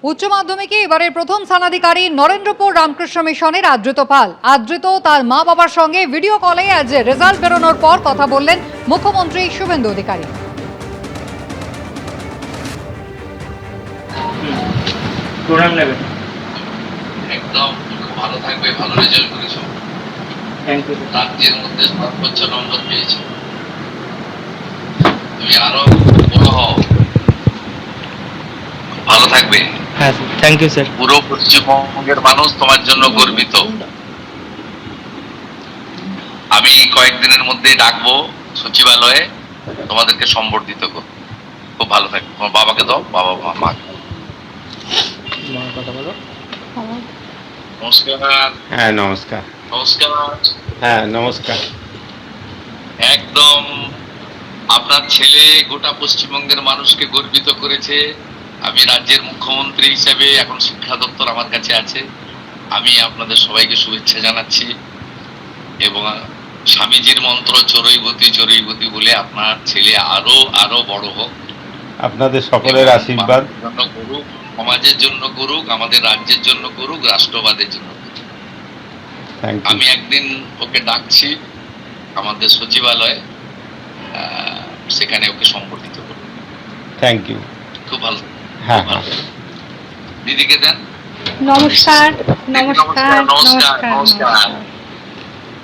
উচ্চ মাধ্যমিকে এবারের প্রথম স্থানাধিকারী নরেন্দ্রপুর রামকৃষ্ণ মিশনের আদৃত পাল। আদৃত তার মা বাবার সঙ্গে ভিডিও কলে আজ রেজাল্ট বেরোনোর পর কথা বললেন মুখ্যমন্ত্রী শুভেন্দু অধিকারী। একদম ভালো থাকবে, ভালো রেজাল্ট করেছো, রাজ্যের মধ্যে সর্বোচ্চ নম্বর পেয়েছো, তুমি আরো বড় হও, ভালো থাকবে। হ্যাঁ থ্যাংক ইউ স্যার। পুরো পশ্চিমবঙ্গের মানুষ তোমার জন্য গর্বিত। আমি কয়েকদিনের মধ্যেই ডাকবো সচিবালয়ে, তোমাদেরকে সম্বর্ধিত করবো। খুব ভালো থাকবে। তোমার বাবাকে দাও, বাবা মা কথা বলো। নমস্কার। হ্যাঁ নমস্কার। নমস্কার। হ্যাঁ নমস্কার। একদম আপনার ছেলে গোটা পশ্চিমবঙ্গের মানুষকে গর্বিত করেছে। আমি রাজ্যের মুখ্যমন্ত্রী হিসেবে এখন শিক্ষা দপ্তর আমার কাছে আছে। আমি আপনাদের সবাইকে শুভেচ্ছা জানাচ্ছি এবং স্বামীজির মন্ত্র চরৈবতী চরৈবতী বলে আপনার ছেলে আরো আরো বড় হোক। আপনাদের সকলের আশীর্বাদ করুক, সমাজের জন্য করুক, আমাদের রাজ্যের জন্য করুক, রাষ্ট্রবাদের জন্য করুক। আমি একদিন ওকে ডাকছি আমাদের সচিবালয়ে, সেখানে ওকে সম্পর্কিত করব। Thank you. খুব ভালো। হ্যাঁ দিদিকে দেন। নমস্কার নমস্কার নমস্কার। নমস্কার।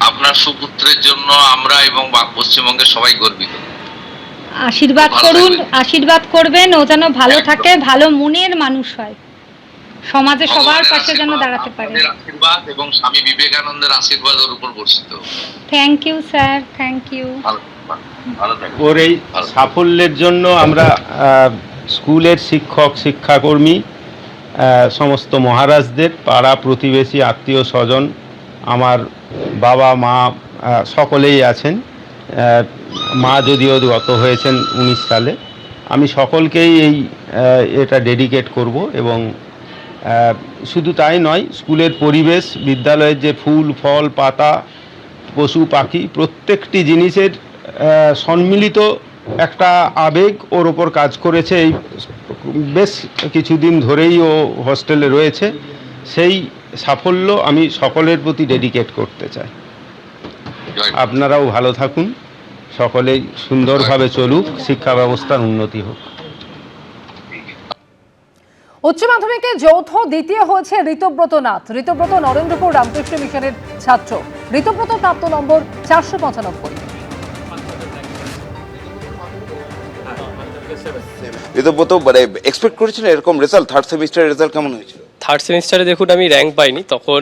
আপনার সুপুত্রের জন্য আমরা এবং পশ্চিমবঙ্গের সবাই গর্বিত। আশীর্বাদ করুন, আশীর্বাদ করবেন, ও যেন ভালো থাকে, ভালো মনের মানুষ হয়, সমাজে সবার পাশে যেন দাঁড়াতে পারে। আশীর্বাদ এবং স্বামী বিবেকানন্দের আশীর্বাদ ওর উপর বর্ষিত। Thank you sir, thank you. ওর এই সাফল্যের জন্য আমরা স্কুলের শিক্ষক শিক্ষাকর্মী, সমস্ত মহারাজদের, পাড়া প্রতিবেশী, আত্মীয় স্বজন, আমার বাবা মা সকলেই আছেন। মা যদিও গত হয়েছেন 19 সালে। আমি সকলকেই এটা ডেডিকেট করব এবং শুধু তাই নয়, স্কুলের পরিবেশ, বিদ্যালয়ের যে ফুল ফল পাতা পশু পাখি প্রত্যেকটি জিনিসের সম্মিলিত একটা আবেগ ওর ওপর কাজ করেছে। এই বেশ কিছুদিন ধরেই ও হস্টেলে রয়েছে। সেই সাফল্য আমি সকলের প্রতি ডেডিকেট করতে চাই। আপনারাও ভালো থাকুন, সকলেই সুন্দরভাবে চলুক, শিক্ষা ব্যবস্থার উন্নতি হোক। উচ্চ মাধ্যমিকে যৌথ দ্বিতীয় হয়েছে ঋতব্রত নাথ। ঋতব্রত নরেন্দ্রপুর রামকৃষ্ণ মিশনের ছাত্র। ঋতব্রত প্রাপ্ত নম্বর 495। ঋতব্রত মানে এক্সপেক্ট করেছিলেন এরকম রেজাল্ট? থার্ড সেমিস্টারের রেজাল্ট কেমন হয়েছিল? থার্ড সেমিস্টারে দেখুন আমি র্যাঙ্ক পাইনি তখন,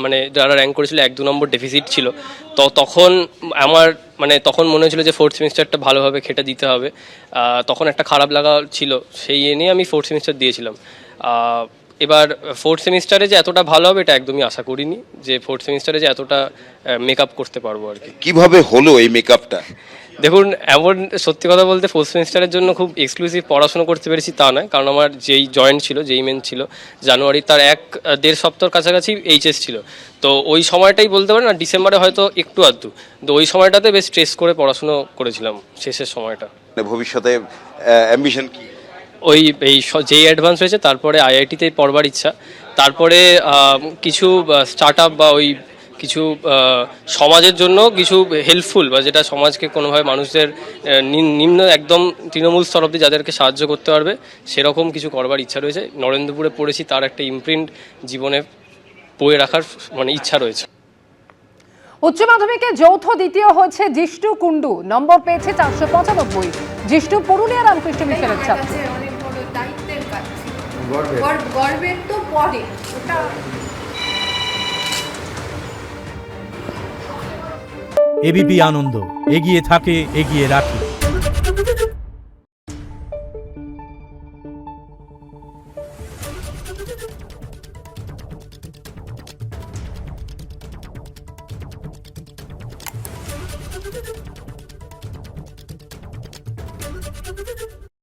মানে যারা র্যাঙ্ক করেছিল 1-2 নম্বর ডেফিসিট ছিল। তো তখন আমার তখন মনে হয়েছিল যে ফোর্থ সেমিস্টারটা ভালোভাবে খেটে দিতে হবে। তখন একটা খারাপ লাগা ছিল, সেই নিয়ে আমি ফোর্থ সেমিস্টার দিয়েছিলাম। এবার ফোর্থ সেমিস্টারে যে এতটা ভালো হবে এটা একদমই আশা করিনি, যে ফোর্থ সেমিস্টারে যে এতটা মেকআপ করতে পারবো আর কি। কিভাবে হলো এই মেকআপটা? দেখুন, এমন সত্যি কথা বলতে ফোর্থ সেমিস্টারের জন্য খুব এক্সক্লুসিভ পড়াশোনা করতে পেরেছি তা নয়, কারণ আমার যেই জয়েন্ট ছিল, যেই মেন ছিল জানুয়ারি, তার 1-1.5 সপ্তাহের কাছাকাছি এইচএস ছিল। তো ওই সময়টাই বলতে পারেন, আর ডিসেম্বরে হয়তো একটু আধটু, তো ওই সময়টাতে বেশ স্ট্রেস করে পড়াশুনো করেছিলাম শেষের সময়টা। ভবিষ্যতে অ্যাম্বিশন কি? এই যেই অ্যাডভান্স হয়েছে তারপরে আইআইটিতে পড়বার ইচ্ছা, তারপরে কিছু স্টার্ট আপ বা কিছু সমাজের জন্য কিছু হেল্পফুল, বা যেটা সমাজকে কোনোভাবে মানুষদের নিম্ন একদম তৃণমূল স্তর অবধি যাদেরকে সাহায্য করতে পারবে সেরকম কিছু করবার ইচ্ছা রয়েছে। নরেন্দ্রপুরে পড়েছি, তার একটা ইমপ্রিন্ট জীবনে বয়ে রাখার ইচ্ছা রয়েছে। উচ্চ মাধ্যমিকে যৌথ দ্বিতীয় হয়েছে জিষ্টু কুন্ডু। নম্বর পেয়েছে 495। জিষ্টু পুরুলিয়া রামকৃষ্ণ মিশনের ছাত্র। গর্বের তো পরে ওটা। এবিপি আনন্দ, এগিয়ে থাকে, এগিয়ে রাখে।